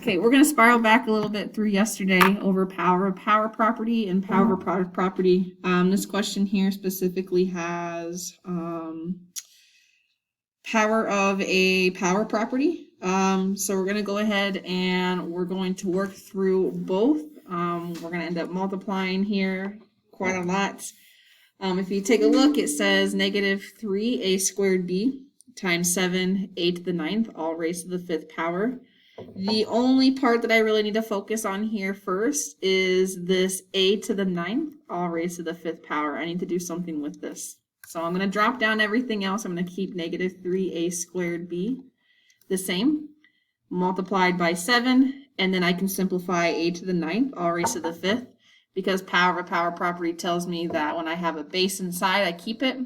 Okay, we're going to spiral back a little bit through yesterday over power of power property and power of product property. This question here specifically has power of a power property. So we're going to go ahead and we're going to work through both. We're going to end up multiplying here quite a lot. If you take a look, it says negative 3a squared b times 7a to the 9th, all raised to the 5th power. The only part that I really need to focus on here first is this a to the 9th, all raised to the 5th power. I need to do something with this. So I'm going to drop down everything else. I'm going to keep negative 3a squared b the same, multiplied by 7, and then I can simplify a to the 9th, all raised to the 5th, because power of a power property tells me that when I have a base inside, I keep it,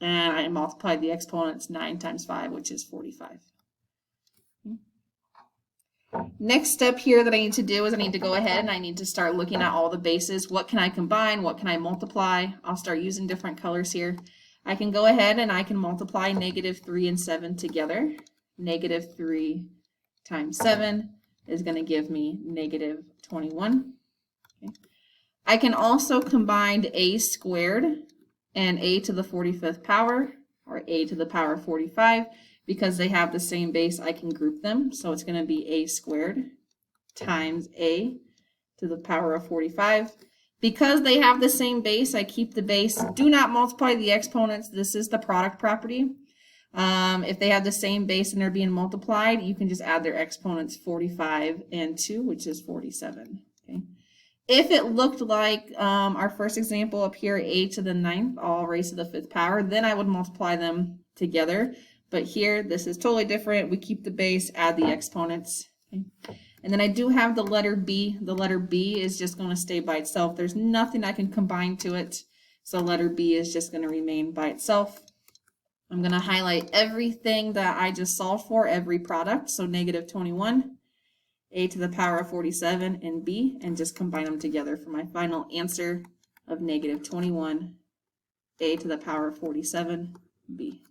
and I multiply the exponents 9 times 5, which is 45. Next step here that I need to do is I need to go ahead and I need to start looking at all the bases. What can I combine? What can I multiply? I'll start using different colors here. I can go ahead and I can multiply negative 3 and 7 together. Negative 3 times 7 is going to give me negative 21. Okay. I can also combine a squared and a to the 45th power, or a to the power of 45. Because they have the same base, I can group them. So it's going to be a squared times a to the power of 45. Because they have the same base, I keep the base. Do not multiply the exponents. This is the product property. If they have the same base and they're being multiplied, you can just add their exponents 45 and 2, which is 47. Okay. If it looked like our first example up here, a to the 9th, all raised to the 5th power, then I would multiply them together. But here, this is totally different. We keep the base, add the exponents. Okay. And then I do have the letter B. The letter B is just going to stay by itself. There's nothing I can combine to it. So letter B is just going to remain by itself. I'm going to highlight everything that I just solved for, every product. So negative 21, a to the power of 47, and B, and just combine them together for my final answer of negative 21, a to the power of 47, B.